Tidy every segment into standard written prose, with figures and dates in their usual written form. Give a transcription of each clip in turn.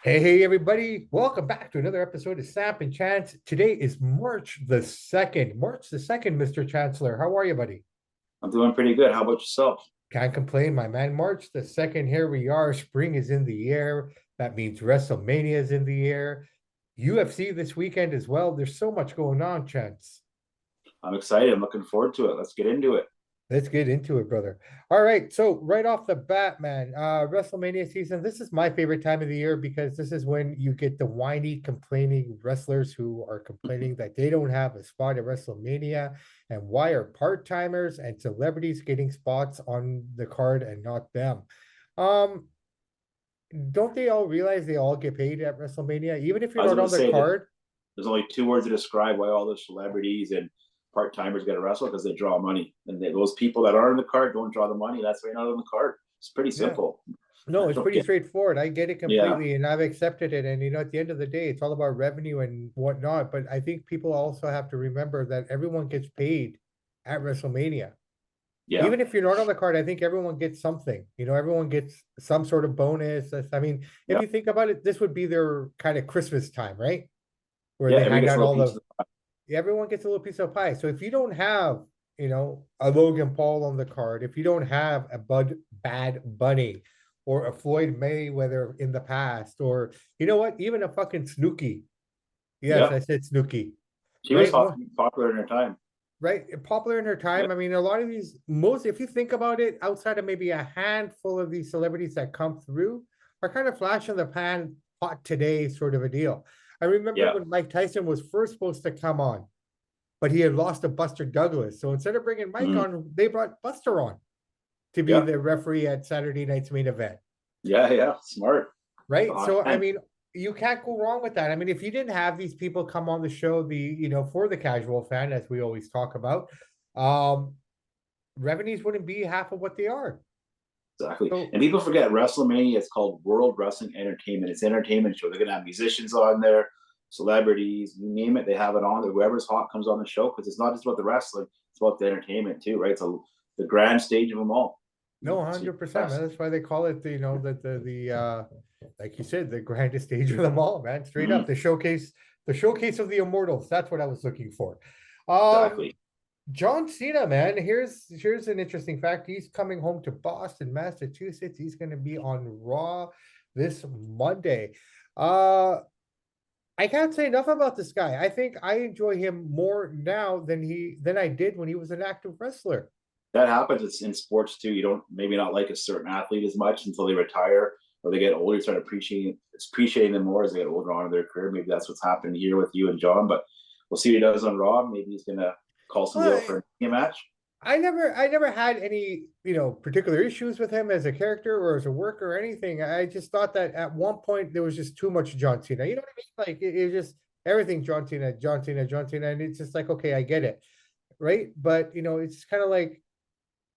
Hey, everybody. Welcome back to another episode of Samp and Chance. Today is March the 2nd. March the 2nd, Mr. Chancellor. How are you, buddy? I'm doing pretty good. How about yourself? Can't complain, my man. March the 2nd, here we are. Spring is in the air. That means WrestleMania is in the air. UFC this weekend as well. There's so much going on, Chance. I'm excited. I'm looking forward to it. Let's get into it. Let's get into it, brother. All right. So right off the bat, man, WrestleMania season, this is my favorite time of the year because this is when you get the whiny, complaining wrestlers who are complaining that they don't have a spot at WrestleMania. And why are part-timers and celebrities getting spots on the card and not them? Um, don't they all realize they all get paid at WrestleMania, even if I you're was not going on to the say that card? there's only two words to describe why all the celebrities and part timers get to wrestle because they draw money. And those people that are on the card don't draw the money. That's why you're not on the card. It's pretty Yeah. simple. No, I it's don't pretty get. straightforward. I get it Yeah, completely, and I've accepted it. And at the end of the day, it's all about revenue and whatnot. But I think people also have to remember that everyone gets paid at WrestleMania. yeah, Even if you're not on the card, I think everyone gets something. Everyone gets some sort of bonus. I mean, if yeah, you think about it, this would be their kind of Christmas time, right? Where yeah. they Every hand gets a out little all piece the of everyone gets a little piece of pie. So if you don't have, a Logan Paul on the card, if you don't have a Bad Bunny or a Floyd Mayweather in the past, or you know what, even a fucking Snooki. Yes, Yeah, I said Snooki, she was right? What? popular in her time. Right, popular in her Yeah, time. I mean, a lot of these, most, if you think about it, outside of maybe a handful of these celebrities that come through, are kind of flash in the pan, hot today sort of a deal. I remember yeah, when Mike Tyson was first supposed to come on, but he had lost to Buster Douglas. So instead of bringing Mike mhm, on, they brought Buster on to be yeah, the referee at Saturday night's main event, yeah, yeah. Smart. It's a right? hot So I hand. mean, you can't go wrong with that. I mean, if you didn't have these people come on the show, for the casual fan, as we always talk about, um, revenues wouldn't be half of what they are. Exactly. So And people forget WrestleMania is called World Wrestling Entertainment. It's an entertainment show. They're gonna have musicians on there, celebrities, you name it, they have it on there. Whoever's hot comes on the show because it's not just about the wrestling, it's about the entertainment too, right? So the grand stage of them all. no, So 100%, man. best. That's why they call it the like you said, the grandest stage of them all, man. Straight up, Mm-hmm. the showcase of the immortals. That's what I was looking for. Um, Exactly. John Cena, man. Here's an interesting fact. He's coming home to Boston, Massachusetts. He's going to be on Raw this Monday. Uh, I can't say enough about this guy. I think I enjoy him more now than I did when he was an active wrestler. That happens. It's in sports too. You don't maybe not like a certain athlete as much until they retire or they get older. You start appreciating them more as they get older on in their career. Maybe that's what's happening here with you and John. But we'll see what he does on Raw. Maybe he's gonna call somebody out Well, for a match. I never had any, particular issues with him as a character or as a worker or anything. I just thought that at one point there was just too much John Cena. You know what I mean? Like it just everything John Cena, John Cena, John Cena, and it's just like, okay, I get it, right? But it's kind of like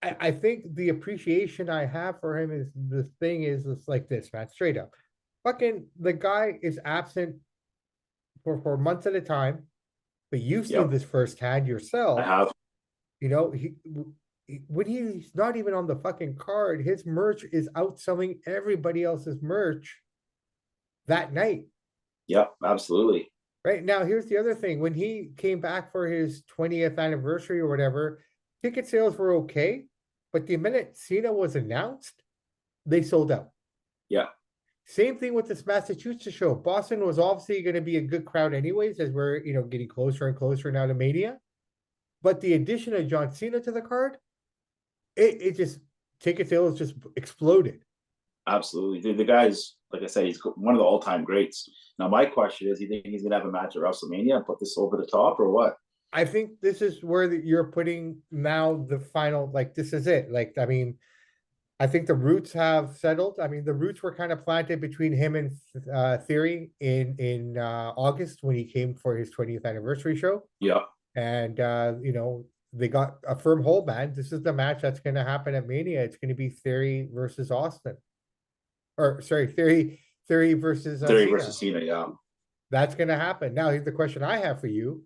I think the appreciation I have for him is the thing is it's like this, man, straight up. Fucking the guy is absent for months at a time, but you've seen Yep, this firsthand I yourself. have. You know, when he's not even on the fucking card, his merch is outselling everybody else's merch that night. Yep, absolutely. Right now, here's the other thing: when he came back for his 20th anniversary or whatever, ticket sales were okay, but the minute Cena was announced, they sold out. Yeah, Same thing with this Massachusetts show. Boston was obviously going to be a good crowd, anyways, as we're getting closer and closer now to Mania. But the addition of John Cena to the card, it just ticket sales just exploded. absolutely. The guy's like I said, he's one of the all-time greats. Now, my question is: you think he's gonna have a match at WrestleMania and put this over the top, or what? I think this is where you're putting now the final, like, this is it. Like, I mean, I think the roots have settled. I mean, the roots were kind of planted between him and Theory in August when he came for his 20th anniversary show. Yeah, And they got a firm hold, man. This is the match that's going to happen at Mania. It's going to be Theory versus Austin, or sorry, Theory versus Theory Cena. versus Cena. Yeah, That's going to happen. Now, here's the question I have for you: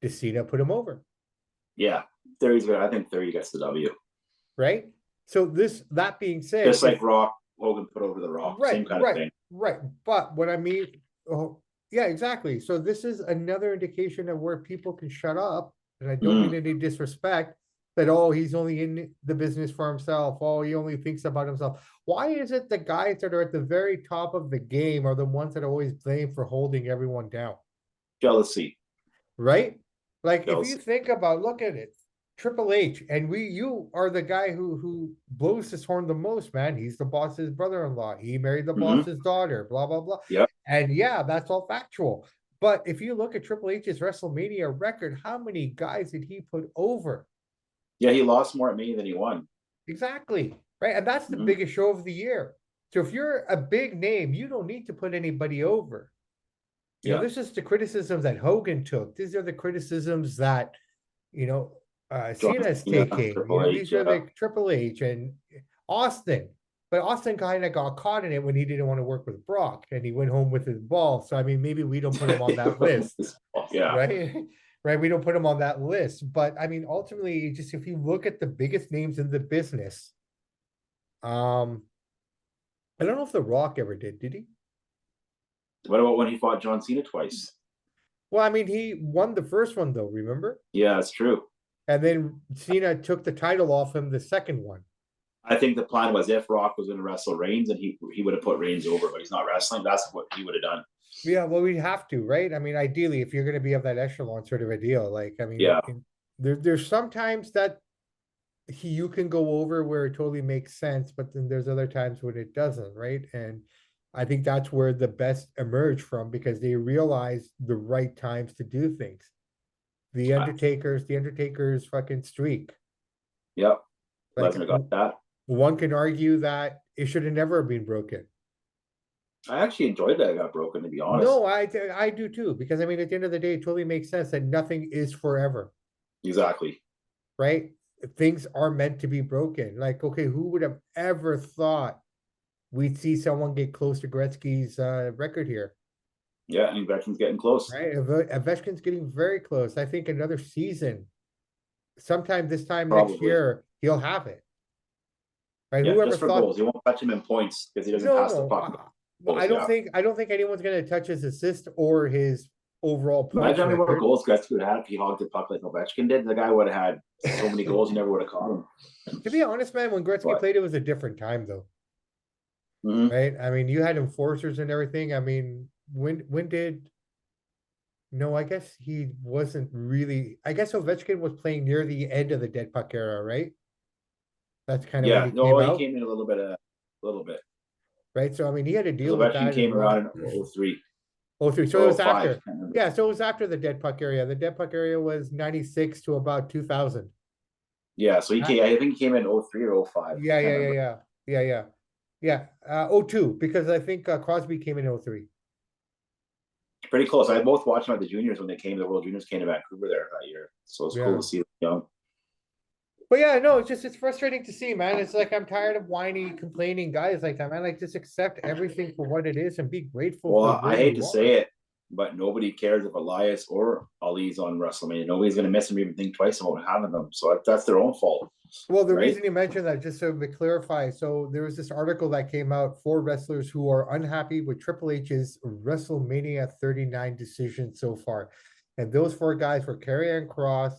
does Cena put him over? yeah. Theory's good. I think Theory gets the W. Right. So that being said, Just like if Rock, Hogan put over the Rock. right, Same kind of right, thing. Right, but what I mean, oh, yeah, exactly. So this is another indication of where people can shut up, and I don't mean Mm. any disrespect, that, oh, he's only in the business for himself. Oh, he only thinks about himself. Why is it the guys that are at the very top of the game are the ones that are always blamed for holding everyone down? Jealousy. Right? Like if you Jealousy. think about, look at it, Triple H, and you are the guy who blows his horn the most, man. He's the boss's brother-in-law. He married the Hmm. boss's daughter, blah blah blah. Yep. And yeah, that's all factual. But if you look at Triple H's WrestleMania record, how many guys did he put over? Yeah, he lost more at me than he won. Exactly. Right. And that's the Hmm. biggest show of the year. So if you're a big name, you don't need to put anybody over. Yeah. This is the criticisms that Hogan took. These are the criticisms that, you know, John Cena's Cena, taking. Triple H. These are Yeah. the Triple H and Austin. But Austin kind of got caught in it when he didn't want to work with Brock and he went home with his ball. So I mean, maybe we don't put him on that list, Yeah. right? Right? We don't put him on that list. But I mean, ultimately, just if you look at the biggest names in the business, um, I don't know if The Rock ever did. Did he? What about when he fought John Cena twice? Well, I mean, he won the first one though. Remember? Yeah, that's true. And then Cena took the title off him the second one. I think the plan was if Rock was going to wrestle Reigns, and he would have put Reigns over, but he's not wrestling. That's what he would have done. Yeah, well, we'd have to, right? I mean, ideally, if you're going to be of that echelon sort of a deal, like, I mean, Yeah. there's sometimes that you can go over where it totally makes sense, but then there's other times when it doesn't, right? And I think that's where the best emerge from because they realize the right times to do things. The Undertaker's fucking streak. Yep. Like, Lesnar got that. one can argue that it should have never been broken. I actually enjoyed that it got broken, to be honest. No, I do too, because I mean, at the end of the day, it totally makes sense that nothing is forever, Exactly. right? Things are meant to be broken. Like, okay, who would have ever thought we'd see someone get close to Gretzky's record here, Yeah, and Becky's getting close. right? Ovechkin's getting very close. I think another season, sometime this time next Probably. year, he'll have it, right? Yeah, Whoever just for thought? goals. He won't touch him in points because he doesn't No, pass the no, puck. I Goals, don't yeah. think anyone's going to touch his assist or his overall points Imagine how many more record. goals Gretzky would have if he hogged the puck like Ovechkin did. The guy would have had so many goals, he never would have caught him. To be honest, man, when Gretzky played, it was a different time, though. Mm-hmm. Right? I mean, you had enforcers and everything. I mean, when did no, I guess he wasn't really. I guess Ovechkin was playing near the end of the dead puck era, right? That's kind of when Yeah, he came no, he out, came in a little bit. right? So I mean, he had to Because deal with Ovechkin that as came around well. in 03 Oh, three. So or it oh was 05. after. Yeah, so it was after the dead puck area. The dead puck area was 96 to about 2000. Yeah, so I think he came in 03 or 05. Yeah, I can't yeah, yeah, remember. yeah. Yeah, yeah. Yeah. 02, because I think Crosby came in 03. Pretty close. I both watched them at the juniors when they came. The World Juniors came to Vancouver there that year, so it's cool Yeah. to see them young. But yeah, no, it's frustrating to see, man. It's like I'm tired of whiny, complaining guys like that, man. Like just accept everything for what it is and be grateful for Well, I where hate to you say are. it, but nobody cares if Elias or Ali's on WrestleMania. Nobody's going to miss them or even think twice about having them. So that's their own fault, Well, the right? reason you mentioned that, just so to clarify, so there was this article that came out for wrestlers who are unhappy with Triple H's WrestleMania 39 decision so far. And those four guys were Karrion Kross,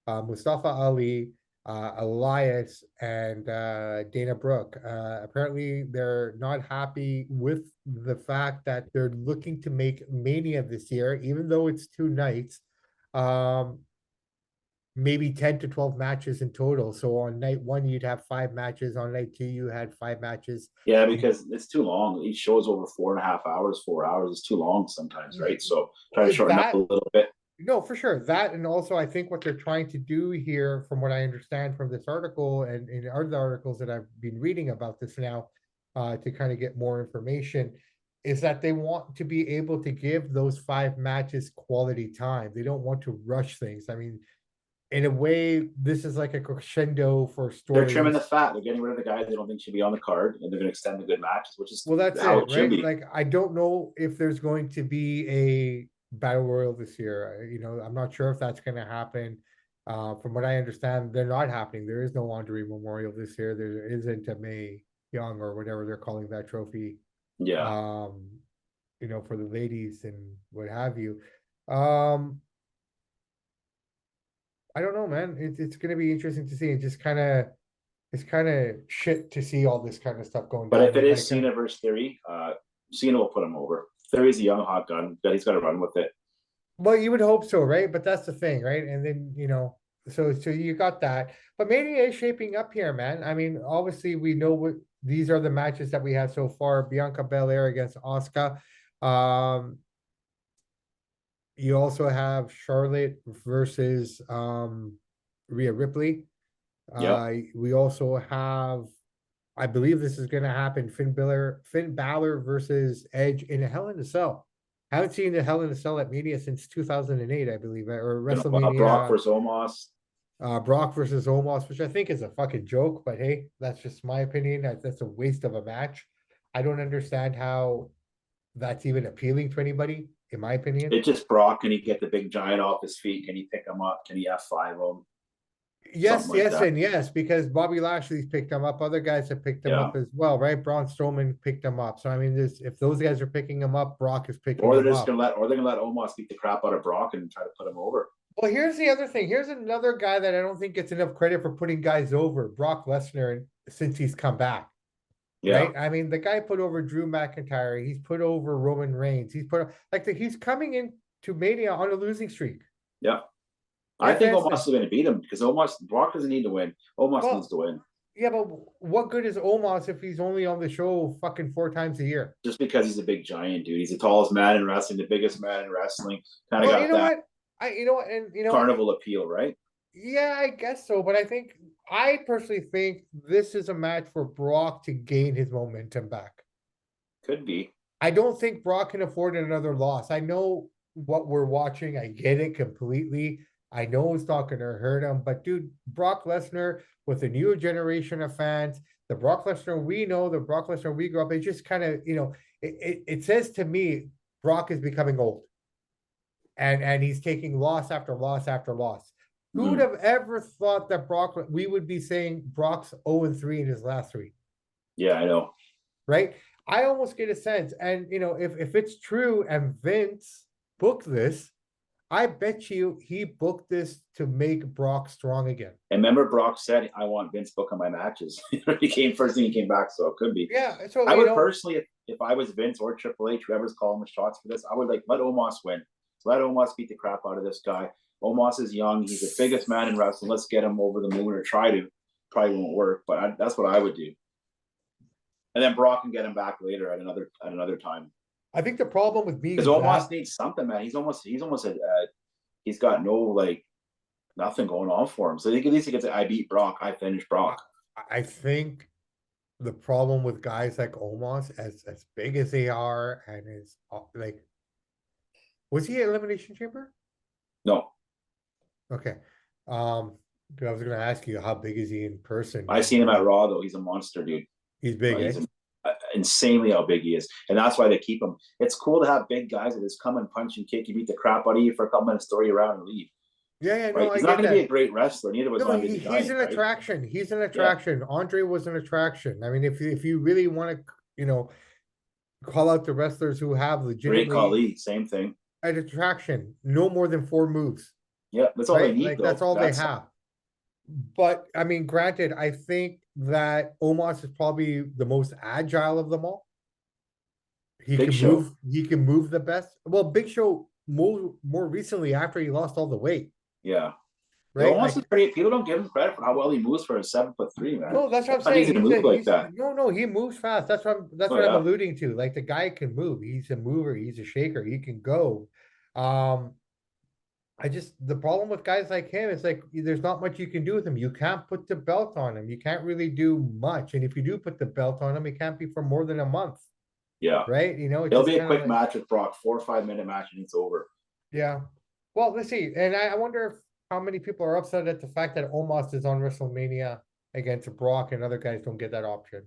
Mustafa Ali, Elias, and Dana Brooke. Apparently, they're not happy with the fact that they're looking to make Mania this year, even though it's 2 nights. Maybe 10 to 12 matches in total. So on night one, you'd have 5 matches. On night two, you had 5 matches. Yeah, because it's too long. Each show's over 4.5 hours, 4 hours. It's too long sometimes, right? So try to shorten up a little bit. No, for sure. That, and also I think what they're trying to do here, from what I understand from this article and in other articles that I've been reading about this now, to kind of get more information, is that they want to be able to give those 5 matches quality time. They don't want to rush things. I mean, in a way, this is like a crescendo for They're trimming the stories. fat. They're getting rid of the guys they don't think should be on the card, and they're going to extend the good matches, which is Well, that's how it, it should right? be. Like, I don't know if there's going to be a battle royal this year. I'm not sure if that's going to happen. From what I understand, they're not happening. There is no Andre Memorial this year. There isn't a May Young or whatever they're calling that trophy. Yeah. For the ladies and what have you. Um, I don't know, man. It's gonna be interesting to see. It's kind of shit to see all this kind of stuff going But down. if it And is Cena versus Theory, Cena will put him over. Theory's a young hot gun, but he's got to run with it. well, you would hope so, right? But that's the thing, right? And then, so you got that. But Mania is shaping up here, man. I mean, obviously we know what these are the matches that we have so far. Bianca Belair against Asuka. Um, you also have Charlotte versus Rhea Ripley. Yep. We also have, I believe this is going to happen. Finn Balor versus Edge in a Hell in a Cell. Haven't seen the Hell in a Cell at Mania since 2008, I believe, or Brock WrestleMania. versus Omos. Brock versus Omos, which I think is a fucking joke, but hey, that's just my opinion. That's a waste of a match. I don't understand how that's even appealing to anybody, in my opinion. It's just Brock. Can he get the big giant off his feet? Can he pick him up? Can he F5 him? Something Yes, like yes, that. and yes, because Bobby Lashley's picked him up. Other guys have picked him Yeah. up as well, right? Braun Strowman picked him up. So I mean, if those guys are picking him up, Brock is picking Or they're him just up. gonna let, or they're gonna let Omos beat the crap out of Brock and try to put him over. Well, here's the other thing. Here's another guy that I don't think gets enough credit for putting guys over, Brock Lesnar, since he's come back. Yeah. Right? I mean, the guy put over Drew McIntyre. He's put over Roman Reigns. He's coming into Mania on a losing streak. Yeah. I And think that's Omos is going to beat him because Brock doesn't need to win. Omos needs well, to win yeah, but what good is Omos if he's only on the show fucking 4 times a year? just because he's a big giant dude. He's the tallest man in wrestling, the biggest man in wrestling. Kind of Well, you got know that what? You know what, and carnival appeal, right? yeah, I guess so. But I personally think this is a match for Brock to gain his momentum back. Could be. I don't think Brock can afford another loss. I know what we're watching. I get it completely. I know it's not going to hurt him, but dude, Brock Lesnar with a new generation of fans, the Brock Lesnar we know, the Brock Lesnar we grew up, it just kind of, it says to me, Brock is becoming old, and he's taking loss after loss after loss. Who would Mm. have ever thought that we would be saying Brock's 0-3 in his last three? Yeah, I know. Right? I almost get a sense, and if it's true and Vince booked this, I bet you he booked this to make Brock strong again. And remember, Brock said, "I want Vince booking my matches." He came first thing he came back, so it could be. Yeah, so I would personally, if I was Vince or Triple H, whoever's calling the shots for this, I would let Omos win. Let Omos beat the crap out of this guy. Omos is young. He's the biggest man in wrestling. Let's get him over the moon or try to. Probably won't work, but that's what I would do. And then Brock can get him back later at another time. I think the problem with being because Omos needs something, man. He's got no nothing going on for him. So at least he gets I beat Brock, I finished Brock. I think the problem with guys like Omos, as big as they are, and is was he at Elimination Chamber? No. Okay. I was gonna ask you how big is he in person? I seen him at Raw though. He's a monster, dude. He's big, He's insanely how big he is. And that's why they keep him. It's cool to have big guys that just come and punch and kick you, beat the crap out of you for a couple minutes, throw you around and leave. Yeah, right? No, he's not going to be a great wrestler. Neither was Andre the Giant. He's an attraction. He's an attraction. Yeah. Andre was an attraction. I mean, if you really want to, call out the wrestlers who have legitimately Great Khali, same thing. An attraction, no more than 4 moves. Yeah, that's all they need. That's all they have. But I mean, granted, I think that Omos is probably the most agile of them all. He can move the best. Well, Big Show more recently after he lost all the weight. Yeah. Right. Omos is pretty. People don't give him credit for how well he moves for a 7'3", man. No, that's what I'm saying. He move like that. No, he moves fast. That's what I'm alluding to. Like the guy can move. He's a mover. He's a shaker. He can go. The problem with guys like him is there's not much you can do with him. You can't put the belt on him. You can't really do much. And if you do put the belt on him, it can't be for more than a month. Yeah. Right. It'll be a quick match with Brock, 4 or 5 minute match, and it's over. Yeah. Well, let's see. And I wonder how many people are upset at the fact that Omos is on WrestleMania against Brock and other guys don't get that option.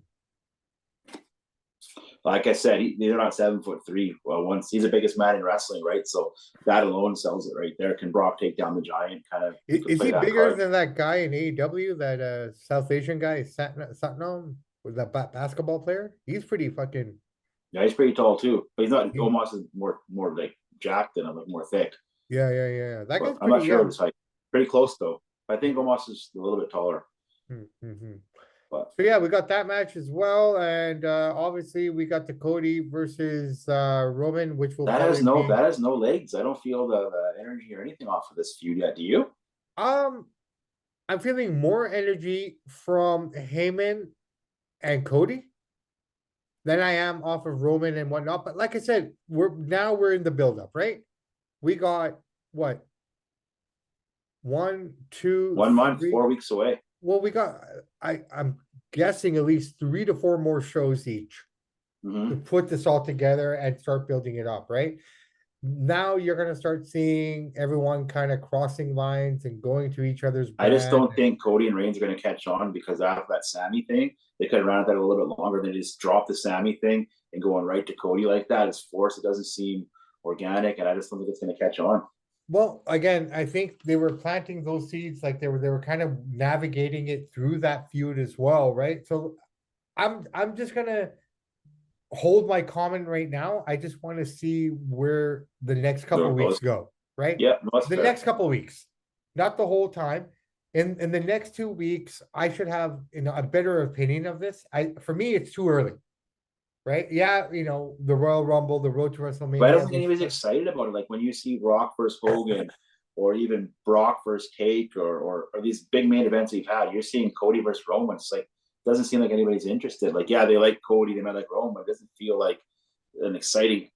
Like I said, they're not 7'3". Well, once he's the biggest man in wrestling, right? So that alone sells it right there. Can Brock take down the Giant? Kind of. Is he bigger than that guy in AEW? That South Asian guy, Satnam, with that basketball player? He's pretty fucking. Yeah, he's pretty tall too, but he's not. He- Omos is more like jacked than him, like more thick. yeah. That But guy's I'm pretty not sure of young. his height. Pretty close though. I think Omos is a little bit taller, Mm-hmm. but So yeah, we got that match as well, and obviously we got the Cody versus Roman, which will probably be that has no legs. I don't feel the energy or anything off of this feud yet. Do you? um I'm feeling more energy from Heyman and Cody than I am off of Roman and whatnot. But like I said, we're in the buildup, right? We got what, one, two, 1 month, three. 4 weeks away. Well, we got I'm guessing at least 3 to 4 more shows each to Hmm. put this all together and start building it up, right? Now you're gonna start seeing everyone kind of crossing lines and going to each other's I just brand. don't think Cody and Reigns are going to catch on because after that Sammy thing, they could have ran that a little bit longer than just drop the Sammy thing and going right to Cody like that is forced. It doesn't seem organic, and I just don't think it's going to catch on. Well, again, I think they were planting those seeds, like they were kind of navigating it through that feud as well, right? So I'm just gonna hold my comment right now. I just want to see where the next There couple it weeks goes. go, right? Yeah, no, that's The fair. next couple weeks, not the whole time. In the next 2 weeks, I should have, a better opinion of this. For me, it's too early, right? Yeah, the Royal Rumble, the Road to But I don't WrestleMania, think those anybody's stuff. excited about it. Like when you see Rock versus Hogan, or even Brock versus Cake, or these big main events we've had, you're seeing Cody versus Roman. It's like doesn't seem like anybody's interested. Like yeah, they like Cody, they might like Roman, but it doesn't feel like an exciting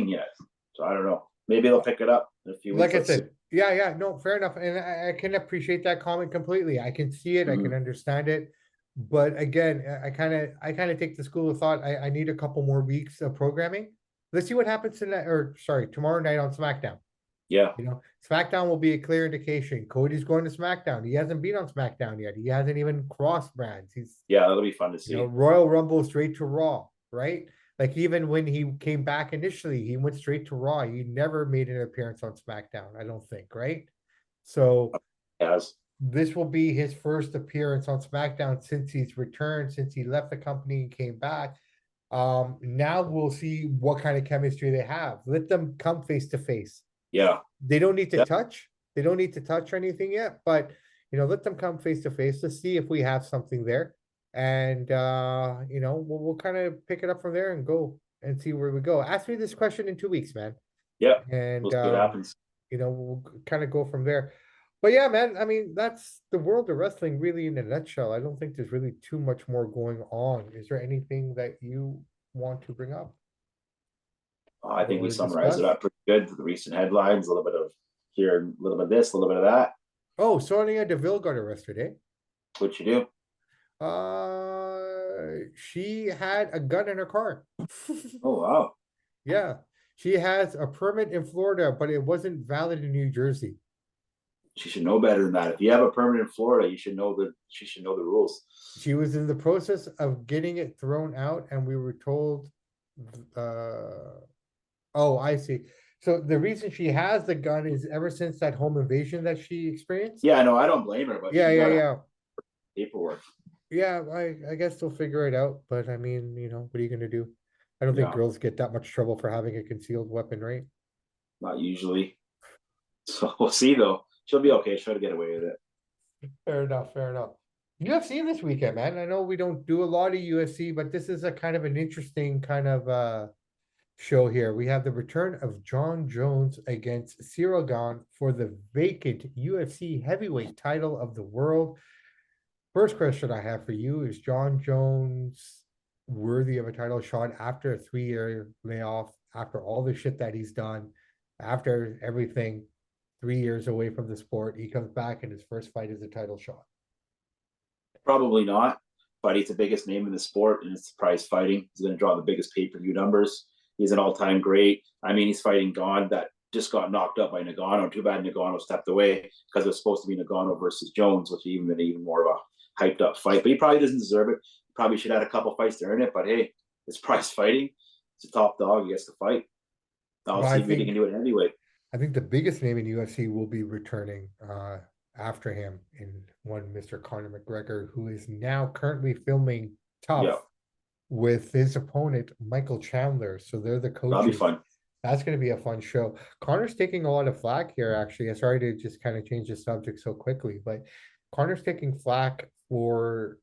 yet. So I don't know. Maybe they'll pick it up in a few Like weeks. I Let's see. said, yeah, no, fair enough. And I can appreciate that comment completely. I can see it, I can Mhm. understand it. But again, I kind of take the school of thought. I need a couple more weeks of programming. Let's see what happens tonight, or sorry, tomorrow night on SmackDown. Yeah, SmackDown will be a clear indication. Cody's going to SmackDown. He hasn't been on SmackDown yet. He hasn't even crossed brands. He's yeah, that'll be fun to see. Royal Rumble straight to Raw, right? Like even when he came back initially, he went straight to Raw. He never made an appearance on SmackDown, I don't think, right? So As this will be his first appearance on SmackDown since he's returned, since he left the company and came back. Now we'll see what kind of chemistry they have. Let them come face to face. yeah, They don't need to yeah, touch. They don't need to touch anything yet, but let them come face to face to see if we have something there. And we'll kind of pick it up from there and go and see where we go. Ask me this question in 2 weeks, man. yeah. And We'll see what happens. we'll kind of go from there. But yeah, man, I mean, that's the world of wrestling really in a nutshell. I don't think there's really too much more going on. Is there anything that you want to bring up I think we or summarized it discuss? up pretty good. The recent headlines, a little bit of here, a little bit of this, a little bit of that. Oh, Sonya Deville got arrested, eh? What you do? She had a gun in her car. Oh wow, Yeah, she has a permit in Florida, but it wasn't valid in New Jersey. she should know better than that. If you have a permit in Florida, you should know the she should know the rules. She was in the process of getting it thrown out, and we were told, uh, oh, I see. So the reason she has the gun is ever since that home invasion that she experienced. Yeah, no, I don't blame her, but Yeah, she's yeah, got to have yeah. paperwork. Yeah, I guess they'll figure it out. But I mean, what are you gonna do? I don't think Yeah, girls get that much trouble for having a concealed weapon, right? not usually. So we'll see though. She'll be okay. She'll try to get away with it. Fair enough, fair enough. UFC this weekend, man. I know we don't do a lot of UFC, but this is a kind of an interesting kind of show here. We have the return of John Jones against Cyril Gane for the vacant UFC heavyweight title of the world. First question I have for you is John Jones worthy of a title shot after a 3-year layoff, after all the shit that he's done, after everything, 3 years away from the sport, he comes back and his first fight is a title shot. Probably not, but he's the biggest name in the sport, and it's prize fighting. He's going to draw the biggest pay per view numbers. He's an all time great. I mean, he's fighting Gane that just got knocked up by Nagano. Too bad Nagano stepped away because it was supposed to be Nagano versus Jones, which even been even more of a hyped up fight. But he probably doesn't deserve it. Probably should have had a couple fights to earn it. But hey, it's prize fighting. It's a top dog. He gets to fight. I'll Well, see if he can do it heavyweight. I think the biggest name in UFC will be returning after him in one Mr. Conor McGregor, who is now currently filming Yeah. Tough. with his opponent, Michael Chandler. So they're the That'll be coaches. fun. That's going to be a fun show. Connor's taking a lot of flack here, actually. I'm sorry to just kind of change the subject so quickly, but Connor's taking flack for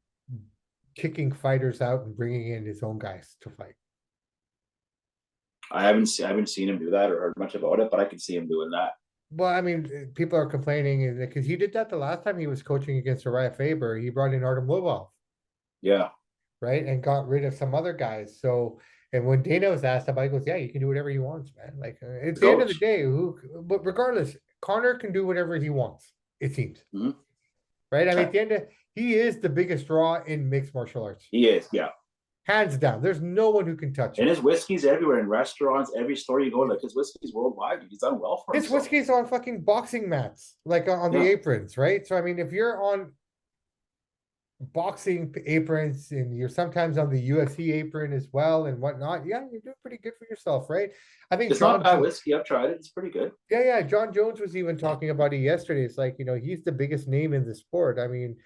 kicking fighters out and bringing in his own guys to fight. I haven't seen him do that or heard much about it, but I can see him doing that. Well, I mean, people are complaining because he did that the last time he was coaching against Uriah Faber. He brought in Artem Lobov, Yeah. right, and got rid of some other guys. So, and when Dana was asked about, it, he goes, "Yeah, you can do whatever you want, man. Like at the end of the Coach. day, who? But regardless, Connor can do whatever he wants. It seems, Mm-hmm. right? I mean, at the end of he is the biggest draw in mixed martial arts, He is, yeah. hands down. There's no one who can touch And him. his whiskey's everywhere in restaurants, every store you go, like his whiskey's worldwide. He's done well for His himself. whiskey's on fucking boxing mats, like on the Yeah. aprons, right? So I mean, if you're on boxing aprons and you're sometimes on the UFC apron as well and whatnot, yeah, you're doing pretty good for yourself, right? I think It's not bad whiskey. I've tried it. It's pretty good. yeah, John Jones was even talking about it yesterday. It's like, he's the biggest name in the sport. I mean,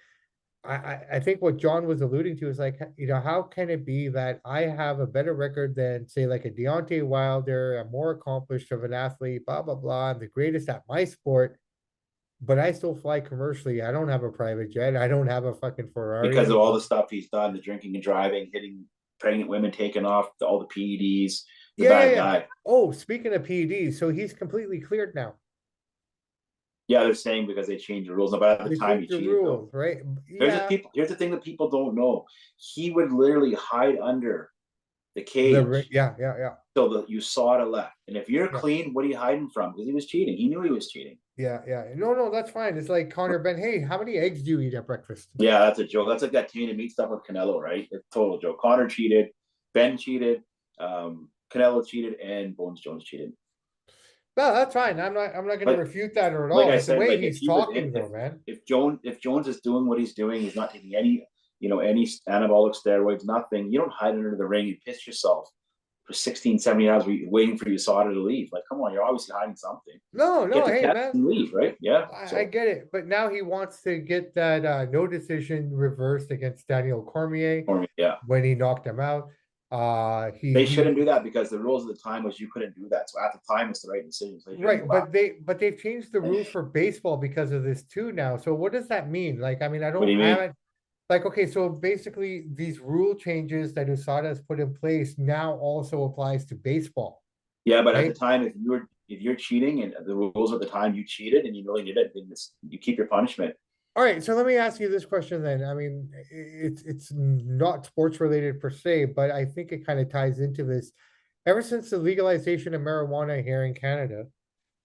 I think what John was alluding to is like, how can it be that I have a better record than say like a Deontay Wilder, I'm more accomplished of an athlete, blah, blah, blah. I'm the greatest at my sport, but I still fly commercially. I don't have a private jet. I don't have a fucking Because Ferrari. of all the stuff he's done, the drinking and driving, hitting pregnant women, taking off all the PEDs, the bad Yeah. guy. Oh, speaking of PEDs, so he's completely cleared now. Yeah, they're saying because they changed the rules. But at They the time he changed the cheated though. rules, right? There's the Yeah. people. Here's the thing that people don't know. He would literally hide under the cage Yeah. till you saw to left. And if you're Yeah. clean, what are you hiding from? Because he was cheating. He knew he was cheating. Yeah. No, that's fine. It's like Connor Ben. Hey, how many eggs do you eat at breakfast? Yeah, that's a joke. That's like that tainted meat stuff with Canelo, right? It's a total joke. Connor cheated, Ben cheated, Canelo cheated, and Bones Jones cheated. No, that's fine. I'm not gonna But refute that at like all. I But the said, way like if he's he was talking though, man. if Jones is doing what he's doing, he's not taking any any anabolic steroids, nothing. You don't hide under the ring and piss yourself for 16, 17 hours waiting for USADA to leave. Like, come on, you're obviously hiding something. No, Get the hey test man. and leave, right? Yeah. I get it, but now he wants to get that no decision reversed against Daniel Cormier Yeah. when he knocked him out. They He shouldn't do that because the rules at the time was you couldn't do that. So at the time, it's the right decision. So right, but they've changed the rules for baseball because of this too now. So what does that mean? Like, I mean, What do you I mean? haven't like okay, so basically these rule changes that USADA has put in place now also applies to baseball, Yeah, but at the right? time, if you're cheating and the rules at the time you cheated and you really did it, then you keep your punishment. All right, so let me ask you this question then. I mean, it's not sports related per se, but I think it kind of ties into this. Ever since the legalization of marijuana here in Canada,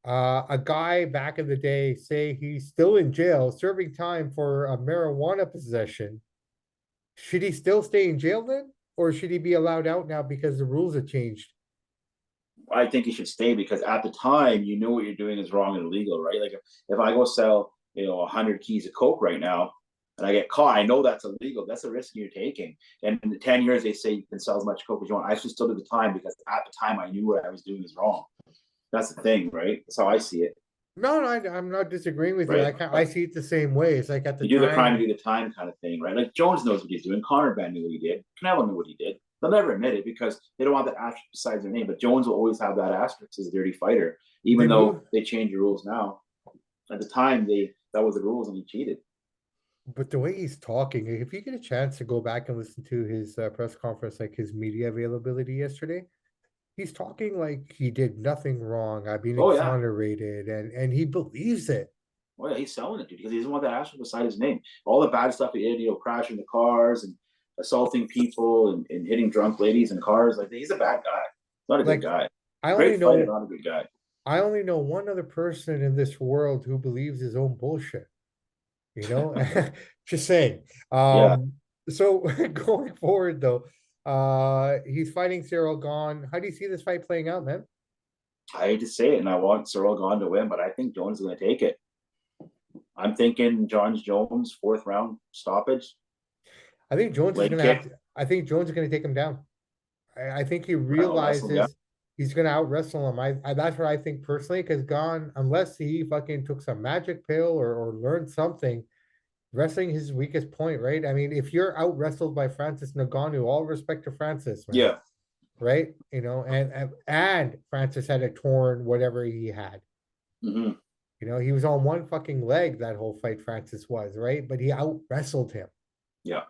a guy back in the day, say he's still in jail serving time for a marijuana possession. Should he still stay in jail then? Or should he be allowed out now because the rules have changed? I think you should stay because at the time you know what you're doing is wrong and illegal, right? Like if I go sell 100 keys of coke right now and I get caught, I know that's illegal. That's a risk you're taking. And in the 10 years they say you can sell as much coke as you want. I should still do the time because at the time I knew what I was doing is wrong. That's the thing, right? That's how I see it. No, I'm not disagreeing with you. Right. I see it the same way. It's like at the You do the crime, time. you do the time kind of thing, right? Like Jones knows what he's doing. Conor Ben knew what he did. Canelo knew what he did. They'll never admit it because they don't want that asterisk beside their name. But Jones will always have that asterisk as a dirty fighter, They even though move, they change the rules now. At the time, that was the rules and he cheated. but the way he's talking, if you get a chance to go back and listen to his press conference, like his media availability yesterday, he's talking like he did nothing wrong. I've been Oh yeah, exonerated, and he believes it. oh yeah, he's selling it, dude, because he doesn't want that asterisk beside his name. All the bad stuff he did, crashing the cars and assaulting people and hitting drunk ladies in cars. Like he's a bad guy. Not a good Like guy. I only Great fighter, know not a good guy. I only know one other person in this world who believes his own bullshit. You know, just saying. Yeah, So going forward though, he's fighting Cyril Gone. How do you see this fight playing out, man? I hate to say it, and I want Cyril Gone to win, but I think Jones is going to take it. I'm thinking John Jones, fourth round stoppage, I think Jones is leg gonna have kick. to. I think Jones is gonna take him down. I think he I'll wrestle. Yeah, realizes he's gonna out wrestle him. That's what I think personally, because Gone, unless he fucking took some magic pill or learned something, wrestling his weakest point, right? I mean, if you're out wrestled by Francis Ngannou, all respect to Francis, man. Yeah. Right? You know, and Francis had a torn whatever he had. Hmm. You know, he was on one fucking leg that whole fight, Francis was, right? But he out wrestled him. Yeah.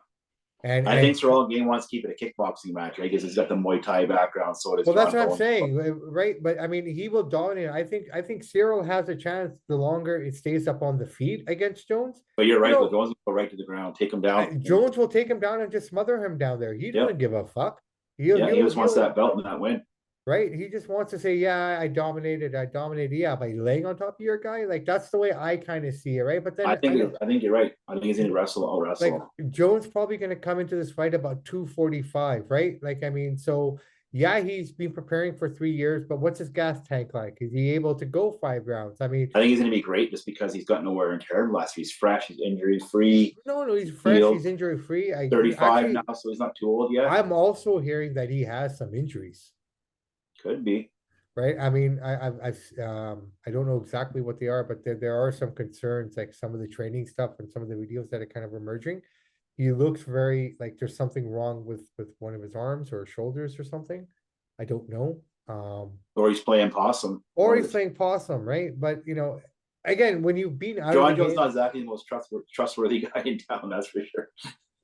And I think and Ciryl Gane wants to keep it a kickboxing match, right? Because he's got the Muay Thai background, so does well, that's John what I'm Bones. saying, right? But I mean, he will dominate. I think Cyril has a chance the longer it stays up on the feet against Jones. But you're You right, the know, Jones will go right to the ground, take him down. Jones will take him down and just smother him down there. He Yep. doesn't give a fuck. He'll Yeah, he he'll just wants he'll that belt and that win. right? He just wants to say, "Yeah, I dominated. I dominated." Yeah, by laying on top of your guy, like that's the way I kind of see it, right? But then I don't I think you're right. I think he's gonna wrestle. I'll like wrestle. Jones probably going to come into this fight about 245, right? Like, I mean, so yeah, he's been preparing for 3 years, but what's his gas tank like? Is he able to go 5 rounds? I mean, I think he's gonna be great just because he's got nowhere in tear last. He's fresh, he's injury free, no, he's fresh, he's healed. injury free. I 35 actually, now, so he's not too old yet. I'm also hearing that he has some injuries. Could be. Right. I mean, I don't know exactly what they are, but there are some concerns, like some of the training stuff and some of the videos that are kind of emerging. He looks very like there's something wrong with one of his arms or shoulders or something. I don't know. Or he's playing possum. Or he's playing possum, right? But you know, again, when you've been out of the John Jones game, not exactly the most trustworthy guy in town, that's for sure.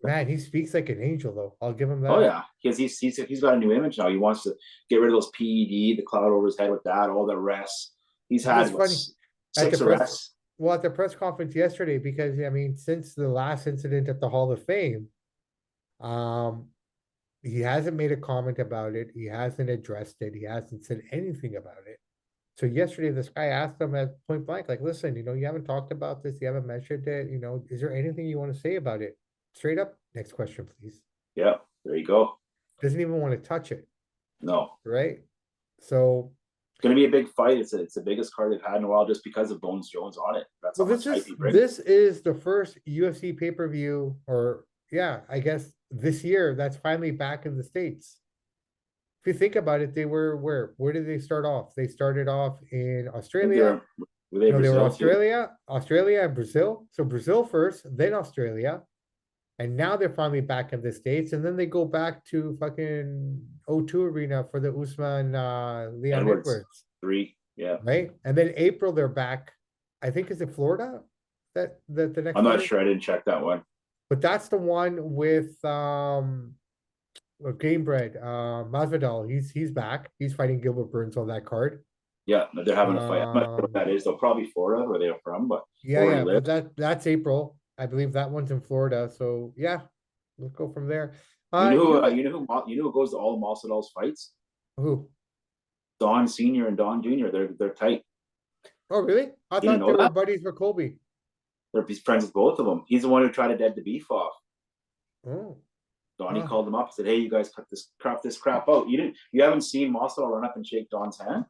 man, he speaks like an angel, though. I'll give him Oh that. yeah, because he's got a new image now. He wants to get rid of those PED, the cloud over his head with that, all the rests. He's Well, had it's what, funny at the 6 press. arrests. Well, at the press conference yesterday, because I mean, since the last incident at the Hall of Fame, um, he hasn't made a comment about it. He hasn't addressed it. He hasn't said anything about it. So yesterday, this guy asked him at point blank, like, listen, you know, you haven't talked about this, you haven't mentioned it, you know, is there anything you want to say about it? Straight up, next question, please. Yeah, there you go. Doesn't even want to touch it, No, right? So, it's going to be a big fight. It's the biggest card they've had in a while, just because of Bones Jones on it. That's well, how much hype he brings. this is the first UFC pay-per-view, or yeah, I guess this year that's finally back in the States. If you think about it, they were where? Where did they start off? They started off in I think Australia. were they No, they were Brazil too? Australia and Brazil. So Brazil first, then Australia, and now they're finally back in the States. And then they go back to fucking O2 Arena for the Usman Leon Edwards, 3, yeah. right? And then April they're back. I think is it Florida that the next I'm one not is? sure. I didn't check that one. But that's the one with Gamebred, Masvidal. He's back. He's fighting Gilbert Burns on that card. Yeah, they're having a fight. I'm not sure what that Um, is. They'll probably Florida, where they're from, but Yeah, where he yeah, but lives. that's April. I believe that one's in Florida. So yeah, let's go from there. You know You know who? what? You know who goes to all of Masvidal's fights? Who? Don Senior and Don Junior. They're tight. Oh, really? I You didn't thought they know were that? buddies with Colby. He's friends with both of them. He's the one who tried to dead the beef off. Oh, Donnie huh. called him up and said, "Hey, you guys cut this crap out." You haven't seen Masvidal run up and shake Don's hand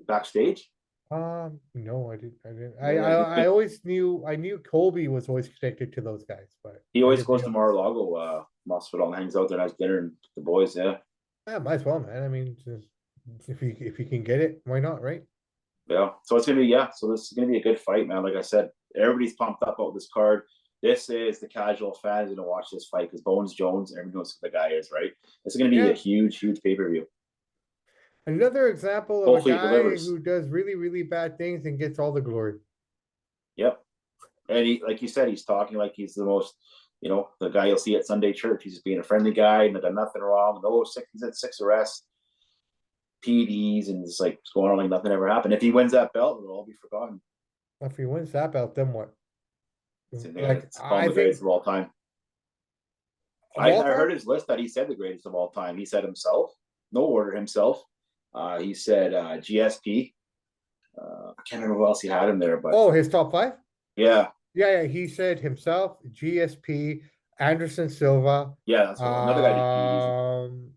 backstage? No, I didn't. I didn't. I Yeah, always knew. I knew Colby was always connected to those guys, but he I always didn't goes to realize. Mar-a-Lago. Masvidal and hangs out there and has dinner and the boys. Yeah, Yeah, might as well, man. I mean, just, if you can get it, why not, right? yeah. So it's gonna be So this is gonna be a good fight, man. Like I said, everybody's pumped up about this card. This is the casual fans gonna watch this fight because Bones Jones, everyone knows who the guy is, right? This is gonna be a Yeah. huge pay-per-view. Another example of a Hopefully, it guy delivers. who does really, really bad things and gets all the glory. Yep. And he, like you said, he's talking like he's the most, the guy you'll see at Sunday church. He's just being a friendly guy and done nothing wrong. No, he's had 6 arrests, PDs, and it's like it's going on like nothing ever happened. If he wins that belt, it'll all be forgotten. If he wins that belt, then what? Like It's calling I the think greatest of all time. of I all heard time. his list that he said the greatest of all time. He said himself, no order himself. He said GSP. I can't remember who else he had him there, but Oh, his top five? yeah, Yeah. He said himself, GSP, Anderson Silva, yeah, that's what another guy did PDs.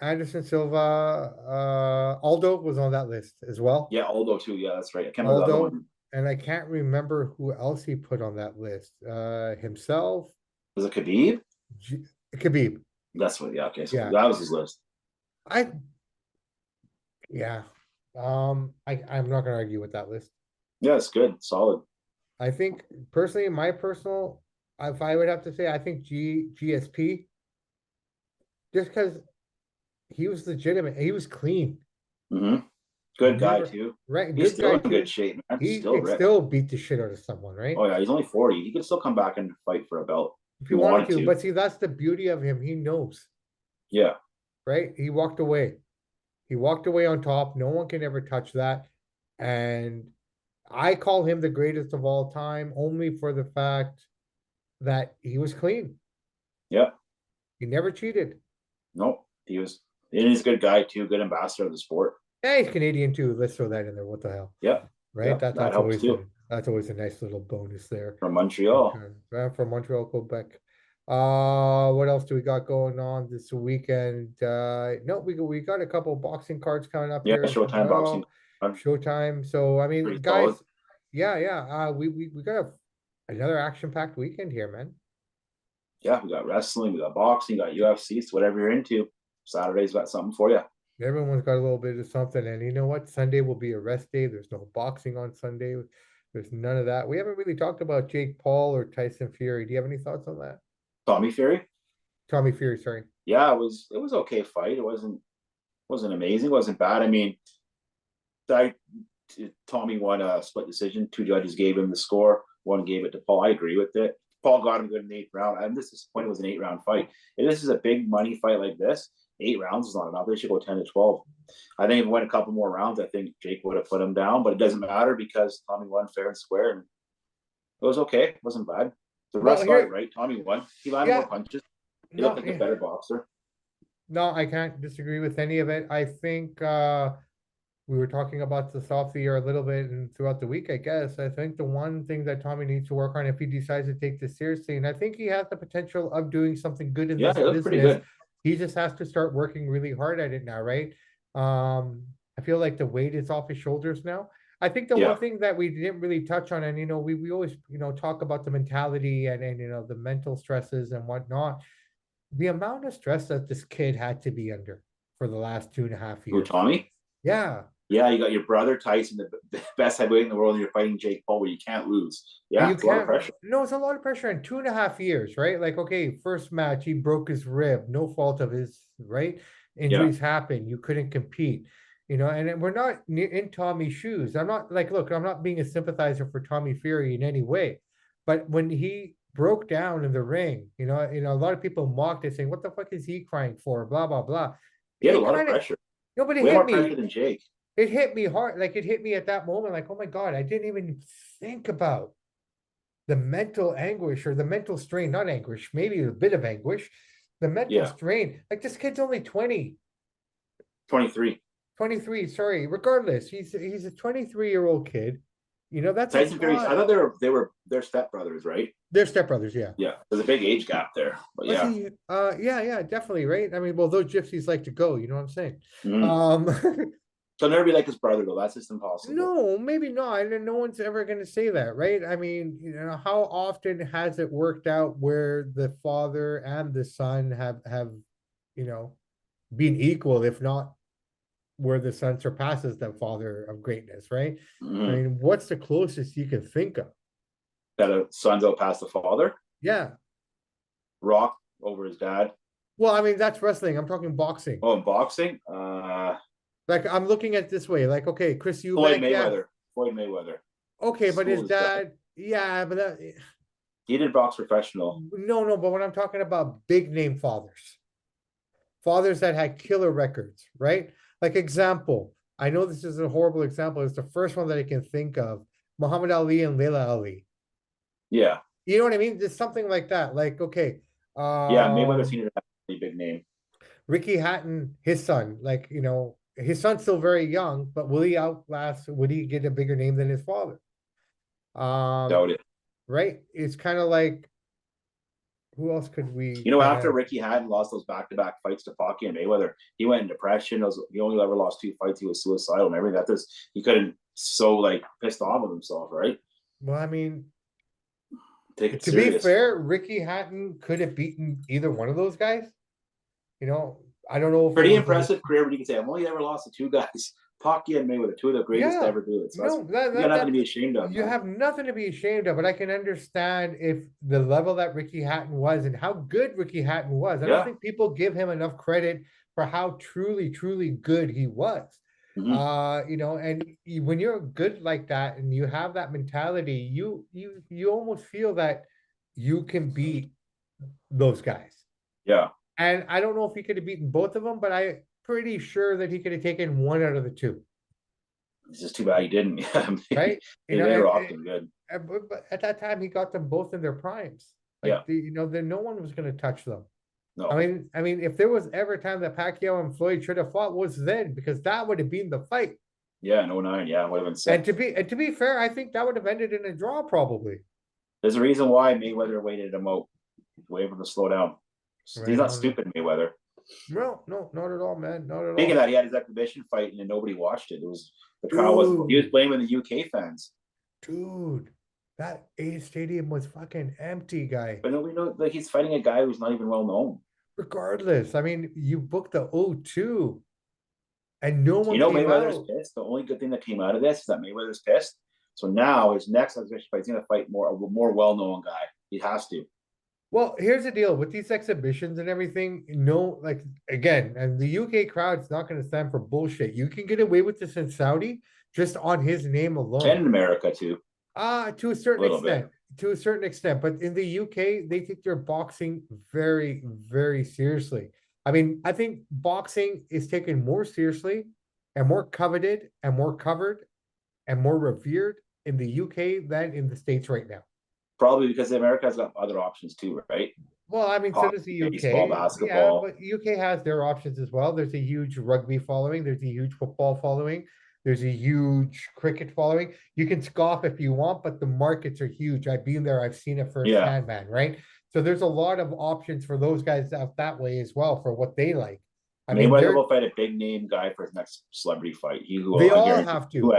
Anderson Silva, Aldo was on that list as well. Yeah, Aldo too. Yeah, that's right. I can't remember the other Aldo, one. and I can't remember who else he put on that list. Himself, Was it Khabib? G Khabib. That's what. Yeah. Okay. So Yeah, that was his list. I yeah. I'm not gonna argue with that list. Yeah, it's good, solid. I think personally, my personal, if I would have to say, I think GSP, just because he was legitimate, he was clean. Mm-hmm. You Good guy never, too. right? He's Good still guy in good too. shape, man. He Still could ripped. still beat the shit out of someone, right? Oh yeah, he's only 40. He could still come back and fight for a belt If if he he wanted wanted to, to. but see, that's the beauty of him. He knows, Yeah. right? He walked away. He walked away on top. No one can ever touch that. And I call him the greatest of all time only for the fact that he was clean. Yeah. He never cheated. Nope. He was. And he's a good guy too. Good ambassador of the sport. Yeah, he's Canadian too. Let's throw that in there. What the hell? Yeah. Right? Yeah. That That that's helps always too. a nice little bonus there. From Montreal. From Montreal, Quebec. What else do we got going on this weekend? No, we got a couple of boxing cards coming up Yeah. here as Showtime boxing. well. Showtime. So I mean, Pretty solid. guys, yeah. We got another action-packed weekend here, man. Yeah, we got wrestling, we got boxing, we got UFC. So whatever you're into, Saturday's got something for you. Everyone's got a little bit of something, and you know what? Sunday will be a rest day. There's no boxing on Sunday. There's none of that. We haven't really talked about Jake Paul or Tyson Fury. Do you have any thoughts on that? Tommy Fury. Tommy Fury, sorry. Yeah, it was okay fight. It wasn't amazing. It wasn't bad. I mean, I Tommy won a split decision. Two judges gave him the score. One gave it to Paul. I agree with it. Paul got him good in the 8th round. I'm just disappointed it was an 8-round fight. If this is a big money fight like this, 8 rounds is not enough. They should go 10 to 12. I think if it went a couple more rounds, I think Jake would have put him down, but it doesn't matter because Tommy won fair and square, and it was okay. It wasn't bad. The Well, rest got it here, right. Tommy won. He landed more yeah, punches. He looked no, like a better boxer. no, I can't disagree with any of it. I think we were talking about this off the year a little bit and throughout the week, I guess. I think the one thing that Tommy needs to work on if he decides to take this seriously, and I think he has the potential of doing something good in Yeah, this he looked pretty business, good. he just has to start working really hard at it now, right? I feel like the weight is off his shoulders now. I think the one Yeah. thing that we didn't really touch on, and we always talk about the mentality and the mental stresses and whatnot. The amount of stress that this kid had to be under for the last 2.5 Who, years. Tommy? Yeah. Yeah, you got your brother Tyson, the best heavyweight in the world, and you're fighting Jake Paul where you can't lose. Yeah, You it's a lot of can't, pressure. no, it's a lot of pressure in 2.5 years, right? Like, okay, first match, he broke his rib, no fault of his, right? Yeah. Injuries happen, you couldn't compete, and we're not in Tommy's shoes. I'm not like, look, I'm not being a sympathizer for Tommy Fury in any way, but when he broke down in the ring, a lot of people mocked it saying, what the fuck is he crying for? Blah, blah, blah. He had a It lot of kind of, pressure. no, but it Way hit more pressure me. than Jake. It hit me hard. Like it hit me at that moment, like, oh my God, I didn't even think about the mental anguish or the mental strain, not anguish, maybe a bit of anguish, the mental Yeah. strain. Like this kid's only 20, 23. 23. Sorry. Regardless, he's a 23-year-old kid. That's a Tyson Fury, I lot. thought they're stepbrothers, right? They're stepbrothers, yeah. Yeah. There's a big age gap there. But Let's yeah. see. Yeah, definitely, right? I mean, well, those gypsies like to go, you know what I'm saying? Mm-hmm. He'll never be like his brother though. That's just impossible. No, maybe not. And no one's ever going to say that, right? I mean, how often has it worked out where the father and the son have, you know, been equal, if not where the son surpasses the father of greatness, right? I Mm-hmm. mean, what's the closest you can think of? That a son's out past the father. Yeah. Rock over his dad. Well, I mean, that's wrestling. I'm talking boxing. Oh, in boxing, Like I'm looking at it this way. Like, okay, Chris Floyd Eubank, yeah. Mayweather. Floyd Mayweather. Okay, but his School his dad. dad, yeah, but that, He did box professional. no, but when I'm talking about big name fathers that had killer records, right? Like example, I know this is a horrible example. It's the first one that I can think of. Muhammad Ali and Layla Ali. Yeah. You know what I mean? Just something like that. Like, okay, Yeah. Mayweather Senior had a really big name. Ricky Hatton, his son, like, his son's still very young, but would he get a bigger name than his father? Doubt it. Right? It's kind of like, who else could we You know, kind after of, Ricky Hatton lost those back-to-back fights to Pacquiao and Mayweather, he went in depression. He only ever lost 2 fights. He was suicidal and everything. He couldn't so like pissed off with himself, right? well, I mean, Take it to be serious. fair, Ricky Hatton could have beaten either one of those guys. I don't know if it Pretty was impressive career, but you can say I've only ever lost to 2 guys. Pacquiao and Mayweather, two of the greatest to Yeah. ever do it. So No, you got nothing to be ashamed of, you man. have nothing to be ashamed of, but I can understand if the level that Ricky Hatton was and how good Ricky Hatton was. I don't Yeah. think people give him enough credit for how truly, truly good he was. Mhm. And when you're good like that and you have that mentality, you almost feel that you can beat those guys. Yeah. And I don't know if he could have beaten both of them, but I'm pretty sure that he could have taken one out of the two, It's just too bad he didn't. Yeah, right? they rocked him good. But at that time, he got them both in their primes. Yeah. No one was going to touch them. No. I mean, if there was ever a time that Pacquiao and Floyd should have fought, was then, because that would have been the fight. Yeah, in 09, yeah, would have been sick. And to be fair, I think that would have ended in a draw probably. There's a reason why Mayweather waited him out, waited for him to slow down. Right, He's not stupid, Mayweather. No, not at all, man. Not at Thinking all. that he had his exhibition fight and nobody watched it. It was the crowd wasn't. He was blaming the UK fans. Dude, that A stadium was fucking empty, guy. But nobody knows. Like he's fighting a guy who's not even well known. Regardless, I mean, you booked the O2 and no one came Mayweather's out. pissed. The only good thing that came out of this is that Mayweather's pissed. So now his next exhibition fight, he's going to fight a more well-known guy. He has to. Well, here's the deal with these exhibitions and everything. No, like again, and the UK crowd's not going to stand for bullshit. You can get away with this in Saudi just on his name alone. And in America too. To a certain extent. To a certain extent. But in the UK, they take their boxing very, very seriously. I mean, I think boxing is taken more seriously and more coveted and more covered and more revered in the UK than in the States right now. Probably because America's got other options too, right? Well, I mean, so does the UK. Baseball, basketball. Yeah, but UK has their options as well. There's a huge rugby following. There's a huge football following. There's a huge cricket following. You can scoff if you want, but the markets are huge. I've been there. I've seen it firsthand, man, right? So there's a lot of options for those guys out that way as well for what they like. Mayweather will fight a big name guy for his next celebrity fight. They all have to.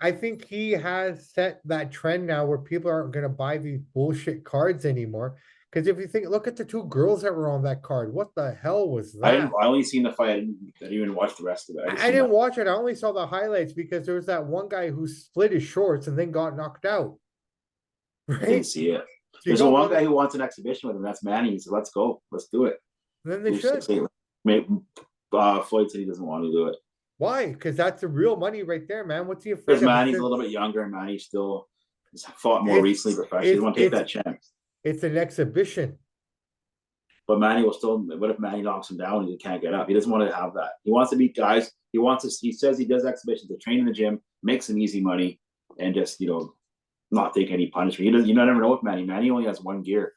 I think he has set that trend now where people aren't going to buy these bullshit cards anymore. Because if you think, look at the two girls that were on that card. What the hell was that? I only seen the fight. I didn't even watch the rest of it. I didn't watch it. I only saw the highlights because there was that one guy who split his shorts and then got knocked out. Right? I didn't see it. There's one guy who wants an exhibition with him. That's Manny. He said, "Let's go. Let's do it." Then they should. Floyd said he doesn't want to do it. Why? Because that's the real money right there, man. What's he afraid of? Because Manny's a little bit younger, and Manny still has fought more recently professionally. He won't take that chance. It's an exhibition. But Manny will still. What if Manny knocks him down and he can't get up? He doesn't want to have that. He wants to beat guys. He says he does exhibitions to train in the gym, make some easy money, and just not take any punishment. He doesn't. You never know with Manny. Manny only has one gear,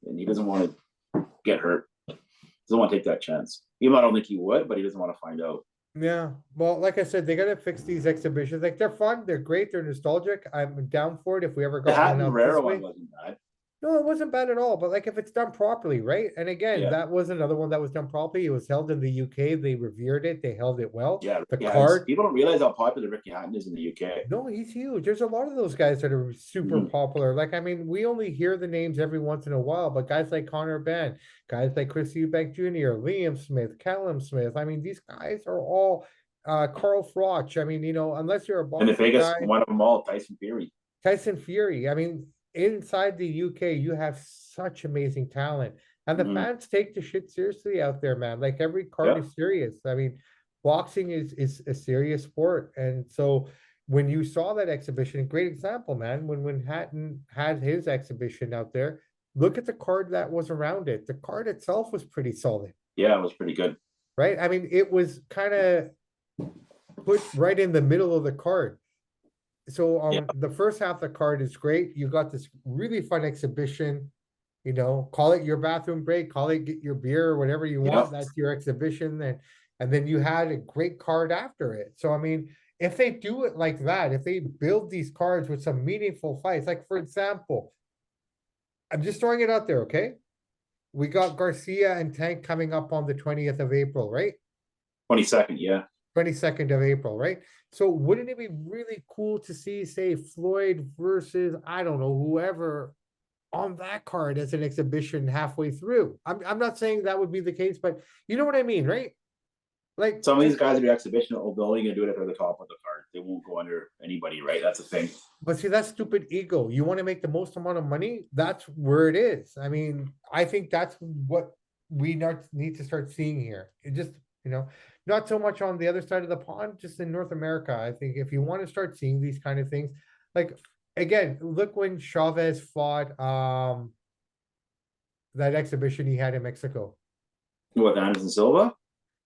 and he doesn't want to get hurt. Doesn't want to take that chance. Even though I don't think he would, but he doesn't want to find out. Yeah. Well, like I said, they got to fix these exhibitions. Like they're fun, they're great, they're nostalgic. I'm down for it if we ever got one. The Rare one wasn't bad. No, it wasn't bad at all. But like if it's done properly, right? And again, that was another one that was done properly. It was held in the UK. They revered it. They held it well. Yeah. The card. People don't realize how popular Ricky Hatton is in the UK. No, he's huge. There's a lot of those guys that are super popular. Like, I mean, we only hear the names every once in a while, but guys like Connor Ben, guys like Chris Eubank Jr., Liam Smith, Callum Smith. I mean, these guys are all Carl Froch. I mean, unless you're a boxing and the biggest guy, one of them all, Tyson Fury. I mean, inside the UK, you have such amazing talent, and the fans take the shit seriously out there, man. Like every card is serious. I mean, boxing is a serious sport, and so when you saw that exhibition, great example, man. When Hatton had his exhibition out there, look at the card that was around it. The card itself was pretty solid. Yeah, it was pretty good. Right? I mean, it was kind of put right in the middle of the card. So the first half of the card is great. You got this really fun exhibition, call it your bathroom break, call it get your beer or whatever you want. That's your exhibition. And then you had a great card after it. So, I mean, if they do it like that, if they build these cards with some meaningful fights, like for example, I'm just throwing it out there, okay? We got Garcia and Tank coming up on the 20th of April, right? 22nd, yeah. 22nd of April, right? So wouldn't it be really cool to see, say, Floyd versus, I don't know, whoever on that card as an exhibition halfway through? I'm not saying that would be the case, but you know what I mean, right? Like, Some of these just, guys will be exhibition. They're only gonna do it if they're the top of the card. They won't go under anybody, right? That's the thing. but see, that's stupid ego. You want to make the most amount of money? That's where it is. I mean, I think that's what we not need to start seeing here. It just, you know, not so much on the other side of the pond, just in North America. I think if you want to start seeing these kind of things, like again, look when Chavez fought that exhibition he had in Mexico. What, Anderson Silva?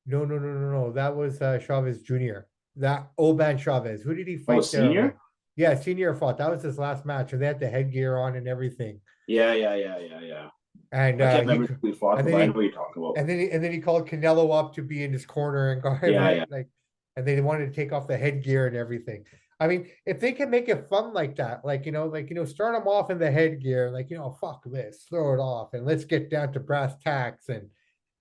No. That was Chavez Jr. That Oban Chavez. Who did he Oh, fight there? senior? Yeah, senior fought. That was his last match, and they had the headgear on and everything. Yeah. And I can't he remember who we fought, and but then I know he what you're talking about. and then he called Canelo up to be in his corner and got him Yeah. right. Like, and they wanted to take off the headgear and everything. I mean, if they can make it fun like that, start them off in the headgear, fuck this, throw it off, and let's get down to brass tacks and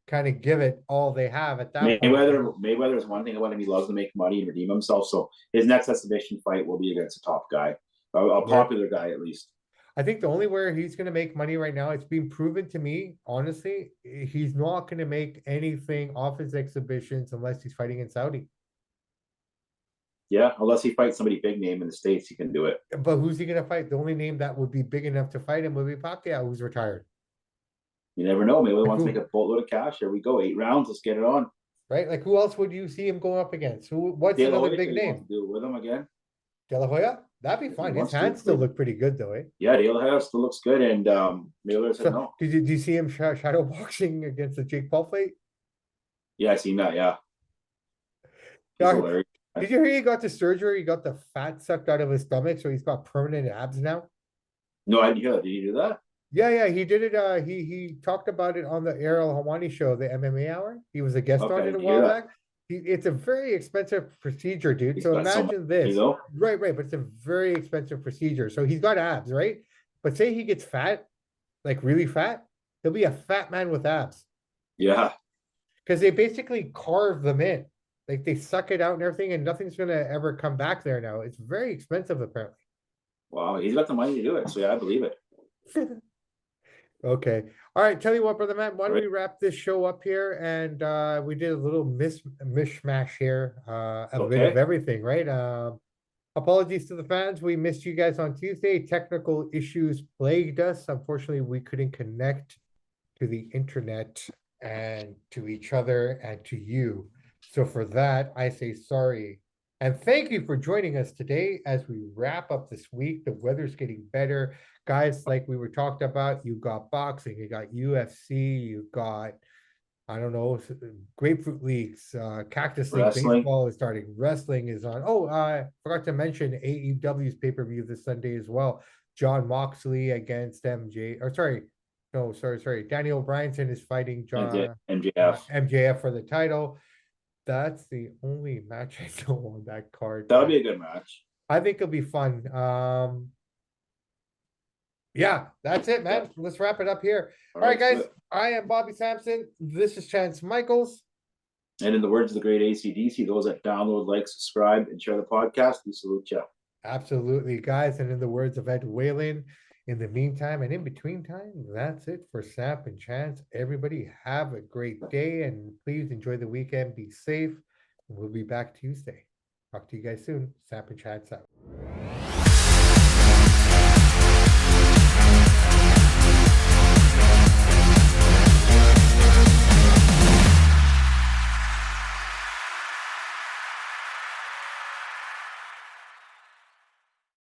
kind of give it all they have at that point. Mayweather's one thing about him. He loves to make money and redeem himself. So his next exhibition fight will be against a top guy, a popular guy at least. I think the only where he's going to make money right now, it's been proven to me, honestly, he's not going to make anything off his exhibitions unless he's fighting in Saudi. Yeah, unless he fights somebody big name in the States, he can do it. But who's he going to fight? The only name that would be big enough to fight him would be Pacquiao, who's retired. You never know. Maybe he wants to make a boatload of cash. Here we go. 8 rounds. Let's get it on. Right? Like, who else would you see him going up against? What's De La another Hoya, big he name? wants to do it with him again. De La Hoya? That'd be If he fun. His wants to, hands still please. look pretty good, though, eh? Yeah, De La Hoya still looks good, and Mayweather said So, no. did you see him shadow boxing against the Jake Paul fight? Yeah, I seen that. Yeah, he's Yeah, hilarious. did you hear he got the surgery? He got the fat sucked out of his stomach, so he's got permanent abs now. No, I didn't hear that. Did he do that? Yeah, he did it. He talked about it on the Ariel Hawani show, the MMA Hour. He was a guest Okay, on I it a didn't hear while that. back. It's a very expensive procedure, dude. He's So got so much imagine money, this. though. Right, but it's a very expensive procedure. So he's got abs, right? But say he gets fat, like really fat, he'll be a fat man with abs. Yeah, Because they basically carve them in. Like they suck it out and everything, and nothing's gonna ever come back there now. It's very expensive, apparently. wow, he's got the money to do it. So yeah, I believe it. Okay. All right. Tell you what, brother Matt, why don't Right. we wrap this show up here? And we did a little mishmash here, a bit of Okay. everything, right? Apologies to the fans. We missed you guys on Tuesday. Technical issues plagued us. Unfortunately, we couldn't connect to the internet and to each other and to you. So for that, I say sorry. And thank you for joining us today as we wrap up this week. The weather's getting better. Guys, like we were talked about, you got boxing, you got UFC, you got, I don't know, grapefruit leagues, cactus league, Wrestling. baseball is starting, wrestling is on. Oh, I forgot to mention AEW's pay-per-view this Sunday as well. John Moxley against Daniel Bryanson is fighting MJF. MJF for the title. That's the only match I know on that card. That'll be a good match. I think it'll be fun. Yeah, that's it, man. Let's wrap it up here. All right, guys. I am Bobby Sampson. This is Chance Michaels. And in the words of the great AC/DC, those that download, like, subscribe, and share the podcast, we salute you. Absolutely, guys. And in the words of Ed Whalen, in the meantime and in between time, that's it for Samp&Chance. Everybody have a great day and please enjoy the weekend. Be safe. We'll be back Tuesday. Talk to you guys soon. Samp&Chance out.